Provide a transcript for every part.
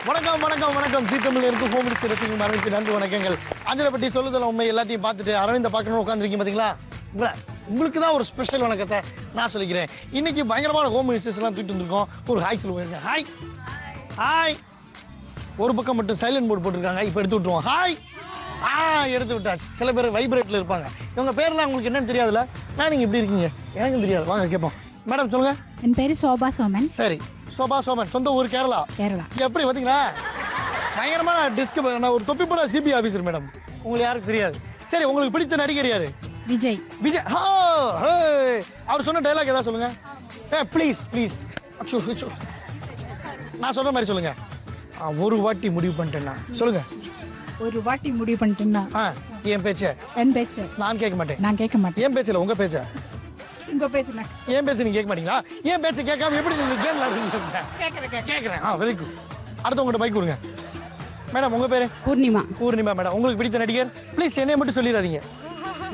வணக்கம் வணக்கம் வணக்கம். சீத்தமிழ் இருக்கும் ஹோம் மினிஸ்டர் ரசிகர்கள் அரவிந்த் நன்றி வணக்கங்கள். அஞ்சலை பற்றி சொல்லுதல் உண்மை எல்லாத்தையும் பார்த்துட்டு அரவிந்த பார்க்கணும்னு உட்காந்துருக்கீங்க பார்த்தீங்களா? உங்களுக்கு தான் ஒரு ஸ்பெஷல் வணக்கத்தை நான் சொல்லிக்கிறேன். இன்னைக்கு பயங்கரமான ஹோம் மினிஸ்டர்ஸ் எல்லாம் தூக்கிட்டு வந்திருக்கோம். ஒரு ஹாய் சொல்லுவாங்க. Hi hi. ஒரு பக்கம் மட்டும் சைலண்ட் மோட் போட்டிருக்காங்க. இப்போ எடுத்து விட்டுருவோம். ஹாய் எடுத்து விட்டாச்சு. சில பேர் வைப்ரேட்டில் இருப்பாங்க. இவங்க பேர்லாம் உங்களுக்கு என்னன்னு தெரியாதுல்ல. நீங்கள் இப்படி இருக்கீங்க எனக்கும் தெரியாது. வாங்க கேட்போம். மேடம் சொல்லுங்க. என் பேரு சோபா சோமன். சரி, சோபா சோமன். சொந்த ஊர் கேரளா. எப்படி பார்த்தீங்களா? பயங்கரமான டிஸ்க். நான் ஒரு தொப்பி போட சிபி ஆஃபீஸர் மேடம். உங்களுக்கு யாருக்கு தெரியாது. சரி, உங்களுக்கு பிடிச்ச நடிகர் யாரு? விஜய். விஜய். அவர் சொன்ன டைலாக் ஏதாவது சொல்லுங்க. Please please. நான் சொல்ற மாதிரி சொல்லுங்க. ஒரு வாட்டி முடிவு பண்ணிட்டேன்னா சொல்லுங்க. ஒரு வாட்டி முடிவு பண்ணிட்டேன்னா என் பேச்ச நான் கேட்க மாட்டேன். என் பேச்சில் உங்க பேச்ச. உங்க பேச்சு என் பேச்சு நீங்க கேட்க மாட்டீங்களா? என் பேச்சு கேட்காம எப்படி நீங்க கேம் கேட்கறேன். Very good. அடுத்து உங்கள்கிட்ட பைக் கொடுங்க. மேடம் உங்க பேரு? பூர்ணிமா. பூர்ணிமா மேடம். உங்களுக்கு பிடித்த நடிகர்? ப்ளீஸ் என்னைய மட்டும் சொல்லிடாதீங்க.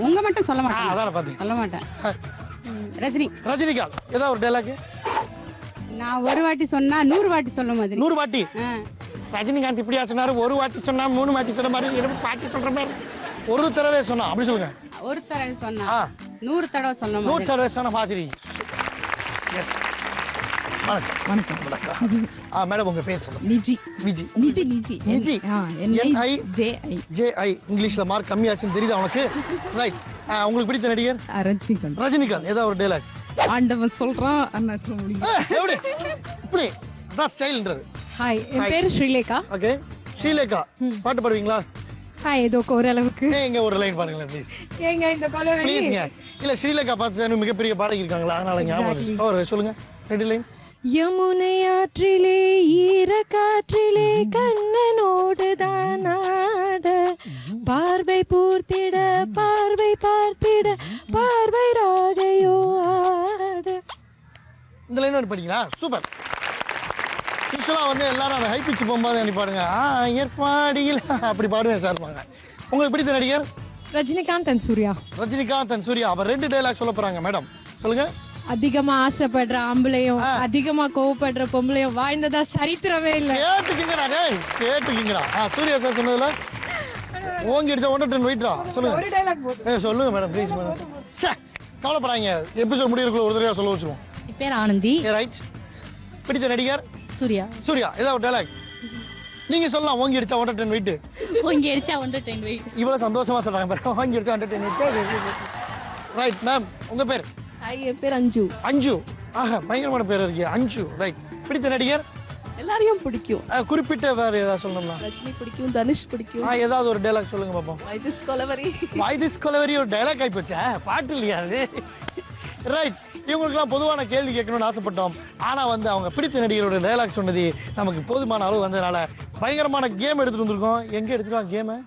உங்க மட்டும் சொல்ல மாட்டேன். அதான் பார்த்தீங்க. சொல்ல மாட்டேன். ரஜினி. ரஜினிகாந்த். ஏதாவது ஒரு டைலாக். நான் ஒரு வாட்டி சொன்னா 100 வாட்டி சொல்ல மாதிரி. 100 வாட்டி. ரஜினிகாந்த் இப்படியா சொன்னாரு? ஒரு வாட்டி சொன்னா 3 வாட்டி சொன்ன மாதிரி பாட்டி சொல்ற மாதிரி. ஒரு தடவை சொன்னா அப்படி சொல்லுங்க. ஒரு தடவை சொன்னா 100 தடவை சொல்ல மாதிரி. 100 தடவை சொன்ன மாதிரி. எஸ். வணக்கம். மேடம் உங்க பேர் சொல்லுங்க. நிஜி. NIJI. இங்கிலீஷ்ல மார்க் கம்மியாச்சுன்னு தெரியுது உனக்கு. ரைட். உங்களுக்கு பிடித்த நடிகர்? ரஜினிகாந்த். ஏதாவது ஒரு டைலாக். ஆண்டவன் சொல்றான் அண்ணாச்சு முடியும். இப்படி அதான் ஸ்டைல்ன்றது. ஹாய், என் பேரு ஸ்ரீலேகா. ஓகே, ஸ்ரீலேகா. பாட்டு பாடுவீங்களா? ஹாய், ஏதோ ஓரளவுக்கு. ஏங்க ஒரு லைன் பாருங்களேன் ப்ளீஸ். ஏங்க இந்த கொலவெளி ப்ளீஸ்ங்க. இல்ல ஸ்ரீலேகா பார்த்து மிகப்பெரிய பாடகி இருக்காங்களா, அதனால ஞாபகம் சொல்லுங்க. ரெண்டு லைன். யமுனை ஆற்றிலே ஈர காற்றிலே கண்ணனோடு தான் ஆட, பார்வை பூர்த்திட பார்வை பார்த்திட பார்வை ராகையோ ஆட. இந்த லைன் வந்து படிங்களா? சூப்பர். யூஸ்வலாக வந்து எல்லாரும் அந்த ஹை பிச் போகும்போது அனுப்பி பாடுங்க. ஏற்பாடியில் அப்படி பாடுவேன் சார். உங்களுக்கு பிடித்த நடிகர்? ரஜினிகாந்த் அண்ட் சூர்யா. ரஜினிகாந்த் அண்ட் சூர்யா. அவர் 2 டைலாக் சொல்ல போறாங்க மேடம். சொல்லுங்க. அதிகமா ஆசைப்படுற ஆம்பளையும் அதிகமா கோவப்படுற பொம்பளையும் வாழ்ந்ததா சரித்திரமே இல்ல. கேட்டுக்கீங்களா? சூர்யா சார் சொன்னதுல ஓங்கி அடிச்சா 1 டன் வெயிட்ரா. சொல்லுங்க. ஒரு டைலாக் போதும். சொல்லுங்க மேடம் ப்ளீஸ் மேடம். கவலைப்படாதீங்க, எபிசோட் முடியறதுக்குள்ள ஒரு தடவை சொல்ல வச்சுருவோம். என் பேர் ஆனந்தி. ரைட். பிடித்த நடிகர்? சூர்யா. ஏதாவது ஒரு டைலாக் நீங்க சொல்லலாம். ஓங்கி அடிச்சா 1 டன் வெயிட். இவ்வளவு சந்தோஷமா சொல்றாங்க பாருங்க. ஓங்கி அடிச்சா 1 டன் வெயிட். Right ma'am. உங்க பேர்? என் பேர் அஞ்சு. பயங்கரமான பேர் இருக்கு. அஞ்சு. ரைட். பிடித்த நடிகர்? எல்லாரையும் பிடிக்கும். குறிப்பிட்ட வேற ஏதாவது சொல்லணும்னா? ரஜினி பிடிக்கும், தனுஷ் பிடிக்கும். ஏதாவது ஒரு டைலாக் சொல்லுங்க பாப்போம். வை திஸ் கொலவெரி ஒரு டைலாக் ஆகி போச்சா? பாட்டு இல்லையா அது? ரைட். இவங்களுக்குலாம் பொதுவான கேள்வி கேட்கணும்னு ஆசைப்பட்டோம். ஆனால் வந்து அவங்க பிடித்த நடிகரோட டைலாக் சொன்னது நமக்கு போதுமான அளவு வந்ததுனால பயங்கரமான கேம் எடுத்துட்டு வந்திருக்கோம். எங்கே எடுத்துட்டோம் கேமை?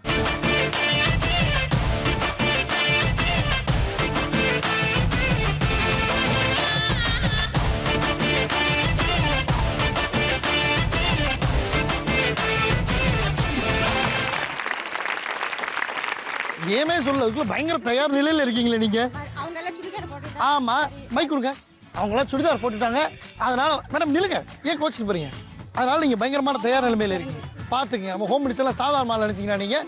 கேமே சொல்ல அதுக்குள்ள பயங்கர தயார் நிலையில் இருக்கீங்களே நீங்க. ஆமா, மைக் கொடுங்க. அவங்களாம் சுடிதார் போட்டுட்டாங்க. அதனால மேடம் நிலுங்க. ஏன் கோச்சிட்டு போறீங்க? அதனால நீங்க பயங்கரமான தயார் நிலைமையில இருக்கீங்க. பாத்துக்கங்க. நம்ம ஹோம் மினிஸ்டர் எல்லாம் சாதாரணமாக நினைச்சீங்கன்னா நீங்க.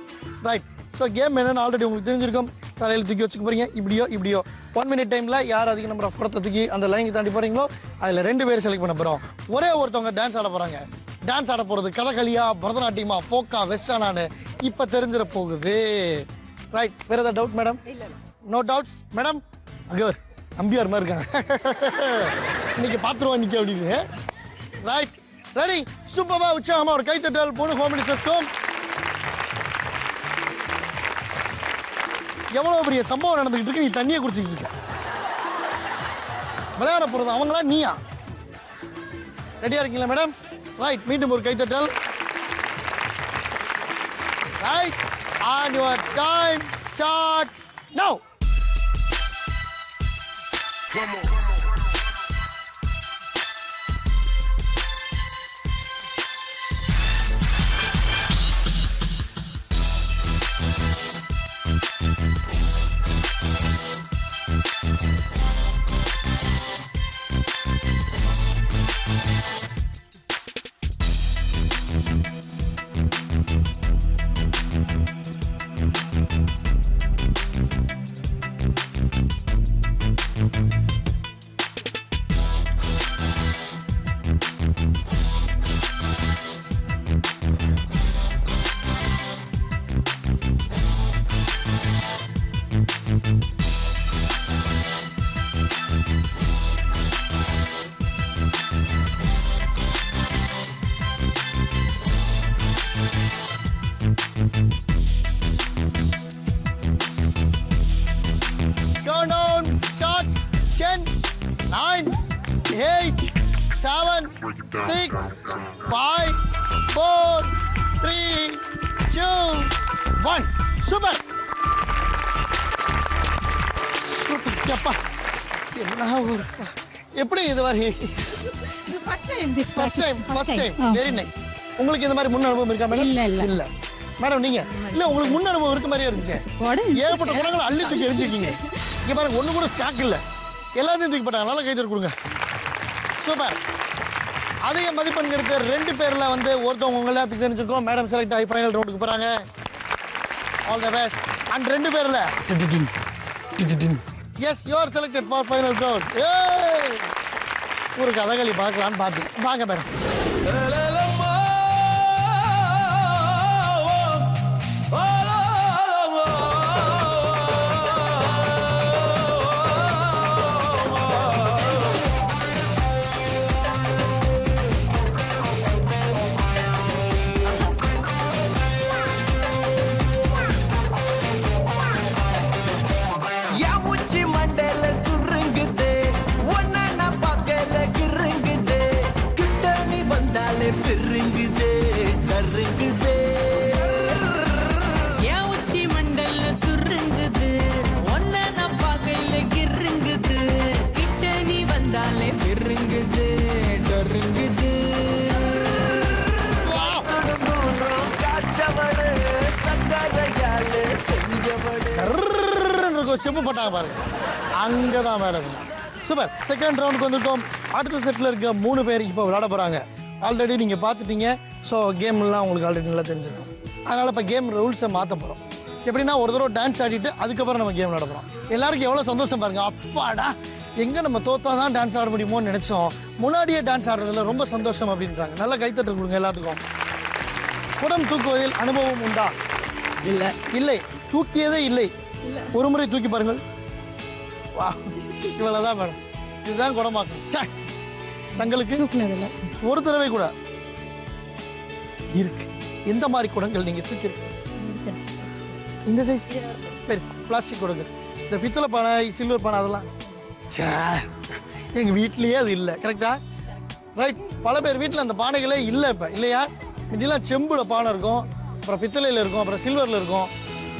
ரைட். ஸோ கேம் என்னன்னு ஆல்ரெடி உங்களுக்கு தெரிஞ்சிருக்கும். தலையில் தூக்கி வச்சுக்க போறீங்க. இப்படியோ 1 மினிட் டைம்ல யார் அதிக நம்பர் ஆஃப் படத்தை தூக்கி அந்த லைனுக்கு தாண்டி போறீங்களோ அதில் 2 பேர் செலக்ட் பண்ண போறோம். ஒரே ஒருத்தவங்க டான்ஸ் ஆட போறாங்க. டான்ஸ் ஆட போறது கதகளியா, பரதநாட்டியமா, ஃபோக்கா, வெஸ்டர்னானு இப்ப தெரிஞ்சிட போகுது. ரைட். வேற ஏதாவது doubt madam? No doubts madam. அங்கே அம்பியார் மாதிரி இருக்காங்க. இன்னைக்கு பாத்துருவோம் நிக்க அப்படின்னு. ரைட். ரெடி. சூப்பர்வா உற்சாகமா ஒரு கைத்தட்டல் போன ஹோம் மினிஸ்டர்ஸ்க்கும். எவ்வளவு பெரிய சம்பவம் நடந்துகிட்டு இருக்கு. நீ தண்ணியை குடிச்சிட்டு இருக்க. விளையாட போறது அவங்களா நீயா? ரெடியா இருக்கீங்களா மேடம்? ரைட். மீண்டும் ஒரு கைத்தட்டல். Right. And your time starts now. Come on. 7 6 5 4 3 2 1 super super அப்பா என்ன ஒரு எப்படி இது மாதிரி ஃபர்ஸ்ட் டைம் வெரி நைஸ் உங்களுக்கு இந்த மாதிரி முன் அனுபவம் இருக்கா மேடம் இல்ல மேடம் நீங்க இல்ல உங்களுக்கு முன் அனுபவம் இருக்க மாதிரியே இருந்துச்சு ஏகப்பட்ட குணங்களை அள்ளி தூக்கி எரிஞ்சிருக்கீங்க இங்க பாருங்க ஒண்ணு கூட ஸ்டாக் இல்ல எல்லாத்தையும் தூக்கி போட்டாங்க நல்லா கைத்தறி கொடுங்க சூப்பர் அதிக மதிப்பெண் எடுத்த 2 பேர்ல வந்து ஒருத்தவங்க உங்க எல்லாத்துக்கும் தெரிஞ்சிருக்கோம் மேடம் செலக்ட் ஆகி ஃபைனல் ரவுண்டுக்கு போறாங்க ஆல் தி பெஸ்ட் அண்ட் 2 பேர்ல yes you are selected for final round ஒரு கதகளி பார்க்கலான்னு பார்த்து வாங்க மேடம் செம்பு போட்டாங்க பாருங்க அங்கதான் மேடம் சூப்பர் செகண்ட் ரவுண்டுக்கு வந்திருக்கோம் அடுத்த செட்டில் இருக்க 3 பேர் இப்போ விளையாட போகிறாங்க ஆல்ரெடி நீங்கள் பார்த்துட்டீங்க ஸோ கேம்லாம் உங்களுக்கு ஆல்ரெடி நல்லா தெரிஞ்சிருக்கும் அதனால் இப்போ கேம் ரூல்ஸை மாற்ற போகிறோம் எப்படின்னா ஒரு தடவை டான்ஸ் ஆடிட்டு அதுக்கப்புறம் நம்ம கேம் விளையாட போகிறோம் எல்லாருக்கும் எவ்வளோ சந்தோஷம் பாருங்க அப்பாடா எங்கே நம்ம தோத்தா தான் டான்ஸ் ஆட முடியுமோன்னு நினச்சோம் முன்னாடியே டான்ஸ் ஆடுறதுல ரொம்ப சந்தோஷம் அப்படின்றாங்க நல்லா கைத்தட்டு கொடுங்க எல்லாத்துக்கும் குடம் தூக்குவதில் அனுபவம் உண்டா இல்லை தூக்கியதே இல்லை ஒரு முறை தூக்கி பாருங்கள் வா இவ்வளவுதான் மேடம் இதுதான் குடமாக்கும் தங்களுக்கு ஒரு தடவை கூட இருக்கு எந்த மாதிரி குடங்கள் நீங்க தூக்கி இந்த சைஸ் பெருசு பிளாஸ்டிக் குடங்கள் இந்த பித்தளை பானை சில்வர் பானை அதெல்லாம் எங்க வீட்லயே அது இல்லை கரெக்டா ரைட் பல பேர் வீட்டில் அந்த பானைகளே இல்லை இப்போ இல்லையா இதெல்லாம் செம்புல பானை இருக்கும் அப்புறம் பித்தளையில் இருக்கும் அப்புறம் சில்வரில் இருக்கும்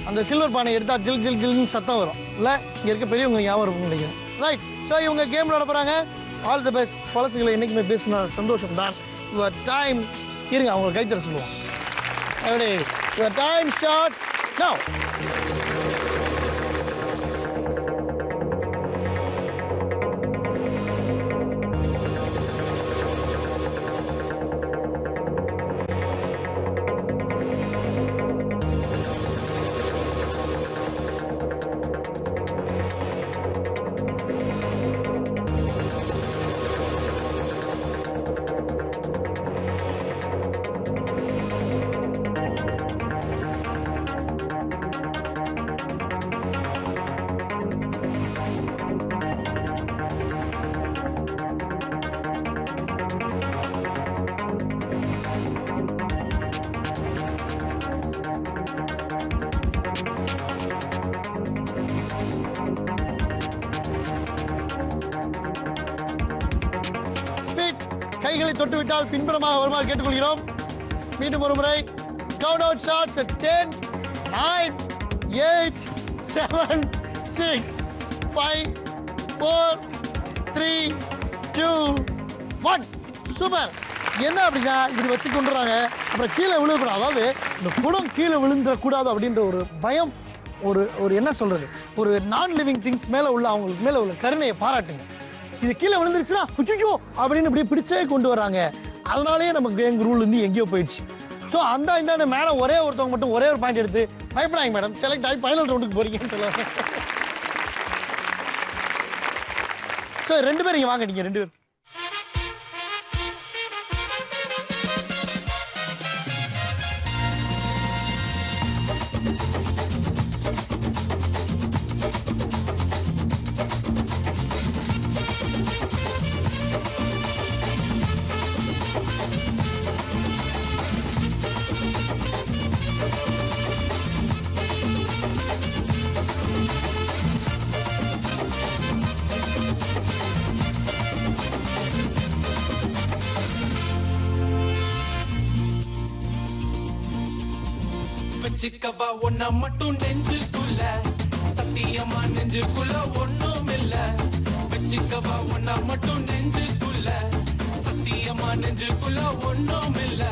அந்த சில்வர் பானை எடுத்தால் ஜில் ஜில் ஜில்னு சத்தம் வரும் இல்லை இங்கே இருக்க பெரியவங்க ஞாபகம் இருக்கும் நினைக்கிறேன் ரைட் ஸோ இவங்க கேம் விளையாட போகிறாங்க ஆல் தி பெஸ்ட் பழசுகளை என்றைக்குமே பேசின சந்தோஷம் தான் யுவர் டைம் இருங்க அவங்களை கைத்தற சொல்லுவோம் எப்படி யுவர் டைம் ஸ்டார்ட்ஸ் நவ் கைகளை தொட்டுவிட்டால் பின்புறமாக வருமாறு கேட்டுக்கொள்கிறோம் மீண்டும் ஒரு முறை கவுண்ட் அவுட் ஷாட்ஸ் 10 9 8 7 6 5 4 3 2 1 சூப்பர் என்ன அப்படின்னா இப்படி வச்சு கொண்டுறாங்க அப்புறம் கீழே விழுகக்கூடாது அதாவது இந்த குடம் கீழே விழுந்துடக்கூடாது அப்படின்ற ஒரு பயம் ஒரு என்ன சொல்றது ஒரு நான் லிவிங் திங்ஸ் மேலே உள்ள அவங்களுக்கு மேலே உள்ள கருணையை பாராட்டுங்க இது கீழே விழுந்துருச்சுன்னா அச்சோ அப்படின்னு இப்படி பிடிச்சே கொண்டு வராங்க அதனாலேயே நமக்கு எங்கள் ரூல் இருந்து எங்கேயோ போயிடுச்சு ஸோ இந்த மேடம் ஒரே ஒருத்தவங்க மட்டும் ஒரே ஒரு பாயிண்ட் எடுத்து பயப்படாங்க மேடம் செலக்ட் ஆகி ஃபைனல் ரவுண்டுக்கு போறீங்கன்னு சொல்லுவாங்க ஸோ 2 பேர் இங்கே வாங்க நீங்கள் 2 பேர் வச்சுக்கவா ஒன்ன மட்டும் நெஞ்சுக்குள்ள சத்தியமா நெஞ்சுக்குள்ள ஒண்ணும் இல்ல வச்சுக்கவா ஒன்ன மட்டும் நெஞ்சுக்குள்ள சத்தியமா நெஞ்சுக்குள்ள ஒண்ணும் இல்ல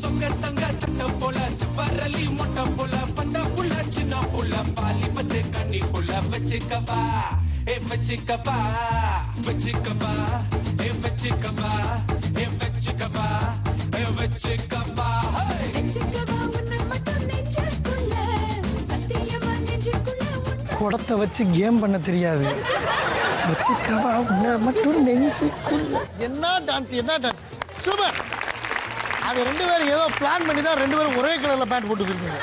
சொங்க தங்க சட்ட போல சிவரலி மொட்டை போல பண்ட புள்ள சின்ன புள்ள பாலி பத்து கண்ணி புள்ள வச்சுக்கவா வச்சுக்கவா வச்சுக்கவா வச்சுக்கவா வச்சுக்கவா வச்சுக்கவா குடத்தை வச்சு கேம் பண்ண தெரியாது வச்சுக்கவா உன்னை மட்டும் நெஞ்சுக்குள்ள. என்ன டான்ஸ் என்ன டான்ஸ் சூப்பர். அது ரெண்டு பேரும் ஏதோ பிளான் பண்ணி தான் ரெண்டு பேரும் ஒரே கலரில் பேண்ட் போட்டுருக்கீங்க.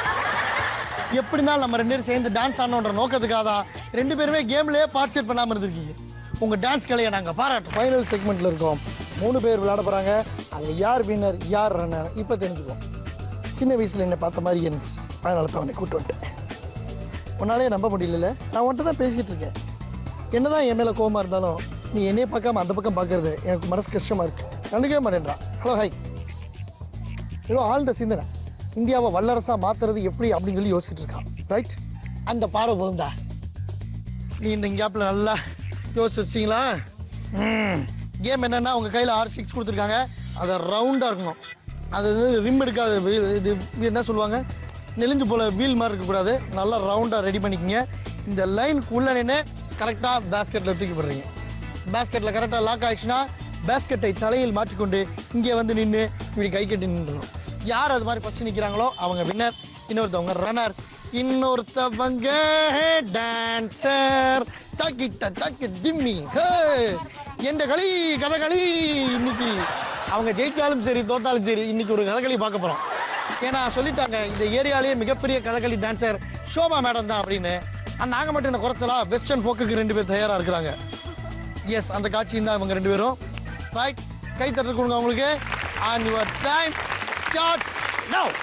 எப்படின்னா நம்ம ரெண்டு பேரும் சேர்ந்து டான்ஸ் ஆடணுன்ற நோக்கத்துக்காக தான் ரெண்டு பேருமே கேம்லேயே பார்ட்டிசிபேட் பண்ணாமல் இருந்திருக்கீங்க. உங்கள் டான்ஸ் கலையை நாங்கள் பாராட்டோம். ஃபைனல் செக்மெண்ட்டில் இருக்கோம். 3 பேர் விளையாட போகிறாங்க. அதில் யார் வின்னர் யார் ரன்னர் இப்போ தெரிஞ்சுக்குவோம். சின்ன வயசில் என்னை பார்த்த மாதிரி இருந்துச்சு, அதனால தான் அவனை கூப்பிட்டு வந்துட்டேன். உன்னாலே நம்ப முடியல, நான் உன்ட்ட தான் பேசிகிட்டு இருக்கேன். என்ன தான் என் மேலே கோவமாக இருந்தாலும் நீ என்னையே பார்க்காம அந்த பக்கம் பார்க்கறது எனக்கு மனசு கஷ்டமாக இருக்குது. கண்டுக்கவே மாட்டேன்றான். Hello hi. ஏதோ ஆழ்ந்த சிந்தனை, இந்தியாவை வல்லரசாக மாற்றுறது எப்படி அப்படின்னு சொல்லி யோசிச்சுட்டு இருக்கான். ரைட், அந்த பார்வை போகும்டா. நீ இந்த கேப்பில் நல்லா யோசிச்சு வச்சிங்களா? கேம் என்னென்னா உங்கள் கையில் 6 6 கொடுத்துருக்காங்க. அதை ரவுண்டாக இருக்கணும். அது ரிம் எடுக்காது. இது என்ன சொல்லுவாங்க, நெளிஞ்சு போல் வீல் மாதிரி இருக்கக்கூடாது. நல்லா ரவுண்டாக ரெடி பண்ணிக்கோங்க. இந்த லைனுக்கு உள்ள நின்று கரெக்டாக பேஸ்கெட்டில் தூக்கி போடுறீங்க. பேஸ்கெட்டில் கரெக்டாக லாக் ஆகிடுச்சுன்னா பேஸ்கெட்டை தலையில் மாற்றிக்கொண்டு இங்கே வந்து நின்று இப்படி கை கட்டி நின்றுணும். யார் அது மாதிரி ஃபஸ்ட்டு நிற்கிறாங்களோ அவங்க வின்னர், இன்னொருத்தவங்க ரன்னர், இன்னொருத்தவங்க டான்சர். தாக்கிட்ட தாக்கி திம்மி என்ற களி கதகளி. இன்னைக்கு அவங்க ஜெயித்தாலும் சரி தோத்தாலும் சரி இன்னைக்கு ஒரு கதகளி பார்க்க போகிறோம். ஏன்னா சொல்லிட்டாங்க இந்த ஏரியாலேயே மிகப்பெரிய கதகளி டான்சர் ஷோபா மேடம் தான் அப்படின்னு. நாங்கள் மட்டும் என்ன குறைச்சலா, வெஸ்டர்ன் ஃபோக்குக்கு 2 பேர் தயாராக இருக்கிறாங்க. எஸ், அந்த காட்சியும் தான் இவங்க 2 பேரும். ரைட், கை தட்டு கொடுங்க அவங்களுக்கு. And your time starts now.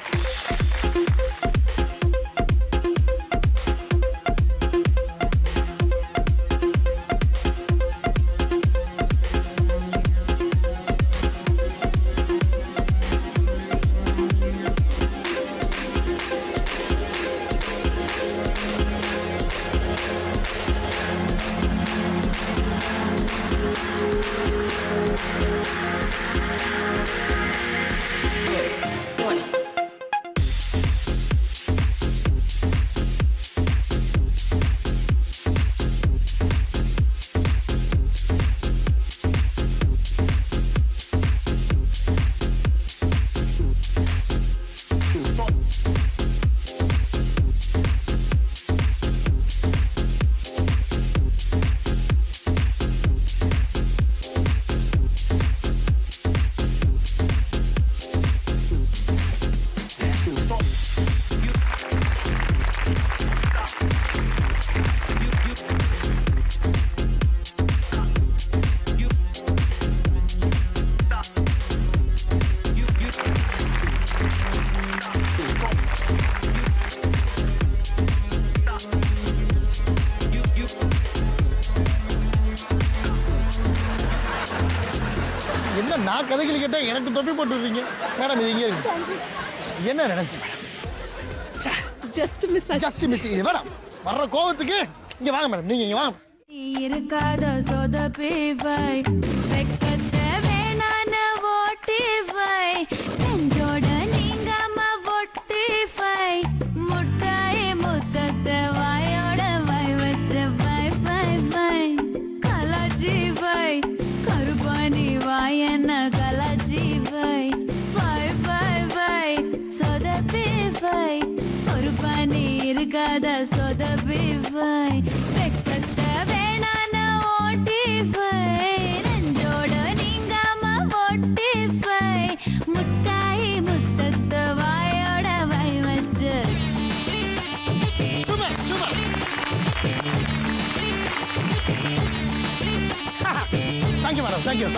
என்ன நான் கதைகளை கேட்டால் எனக்கு தொப்பி போட்டுருவீங்க மேடம். இது இங்கே இருக்கு. என்ன நினைச்சு ஜஸ்ட் மிஸ் ஜஸ்ட் மிஸ் இது மேடம். வர்ற கோவத்துக்கு இங்கே வாங்க மேடம், நீங்கள் இங்கே வாங்க. இருக்காத சொதப்பிவை வெக்கத்தை வேணான ஓட்டிவை நெஞ்சோட நீங்காம ஒட்டிவை முட்டாய் முத்தத்தை வாயோட வாய் வச்ச வை வை வை கலாஜிவை கருப்பாணி வாயன கலாஜிவை வை வை வை சொதப்பிவை ஒரு பனி இருக்காத சொதப்பிவை வெக்கத்தை வேணான ஓட்டிவை நெஞ்சோட நீங்காம ஒட்டிவை முட்டாய் முத்தத்தை வாயோட வை வச்சு. Super super. Thank you madam, thank you.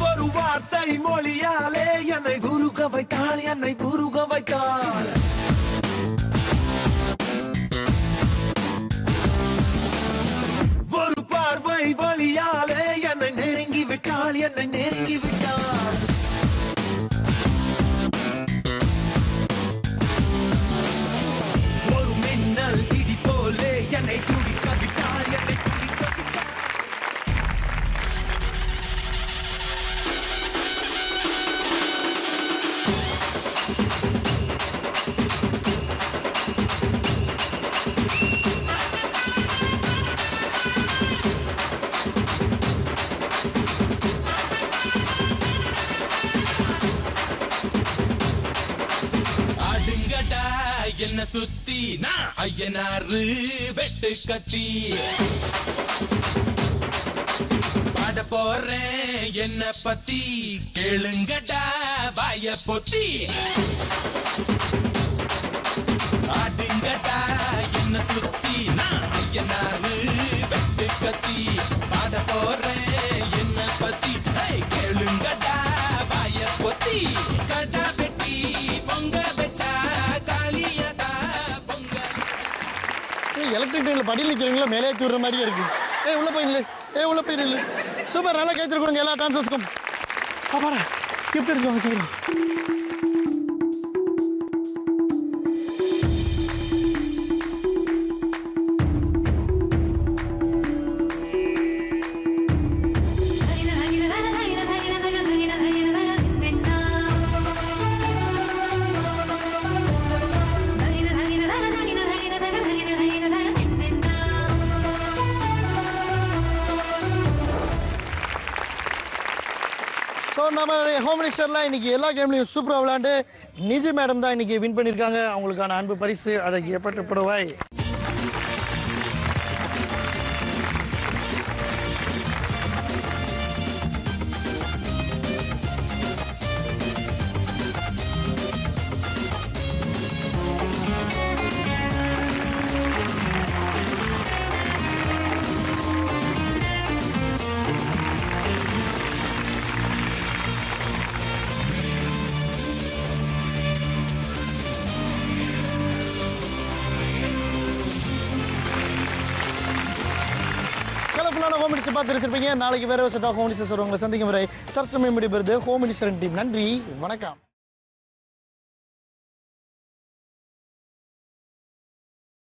ஒரு வார்த்தை மொழியாலே என்னை உருக வைத்தாள் என்னை உருக வைத்தாள் ஒரு பார்வை வழியாலே என்னை நெருங்கி விட்டாள் என்னை நெருங்கி விட்டாள் ஒரு மின்னல் இடி போலே என்னை துடிக்க விட்டாள் என்னை துடிக்க விட்டாள் என்ன சுத்தி நான் ஐயனாரு வெட்டு கத்தி பாட போறேன் என்ன பத்தி கேளுங்கடா வாய பொத்தி ஆடுங்கடா என்ன சுத்தி நான் ஐயனாரு வெட்டு கத்தி பாட போறேன் என்ன பத்தி கேளுங்கடா வாய பொத்தி கடா வெட்டி பொங்க வச்சா எலக்ட்ரிக் ட்ரெயினில் படியில் நிற்கிறீங்களா மேலே ஏற்றி விடுற மாதிரியே இருக்கு. உள்ள போய் இல்லை உள்ள போய் இல்லை சூப்பர் நல்லா கைத்து கொடுங்க எல்லா டான்சர்ஸ்க்கும். பாப்பாடா கிஃப்ட் எடுத்துவாங்க சீக்கிரம். ஸோ நம்ம ஹோம் மினிஸ்டர்லாம் இன்னைக்கு எல்லா கேம்லையும் சூப்பராக விளையாண்டு நிஜி மேடம் தான் இன்னைக்கு வின் பண்ணியிருக்காங்க. அவங்களுக்கான அன்பு பரிசு அதை ஏற்பட்டுப்படுவாய். ஹோம் மினிஸ்டர் பார்த்து வச்சிருப்பீங்க. நாளைக்கு வேற செட் ஆஃப் ஹோம் மினிஸ்டர் உங்களை சந்திக்கும் வரை தற்சமயம் முடிபெறுது ஹோம் மினிஸ்டரின் டீம். நன்றி, வணக்கம்.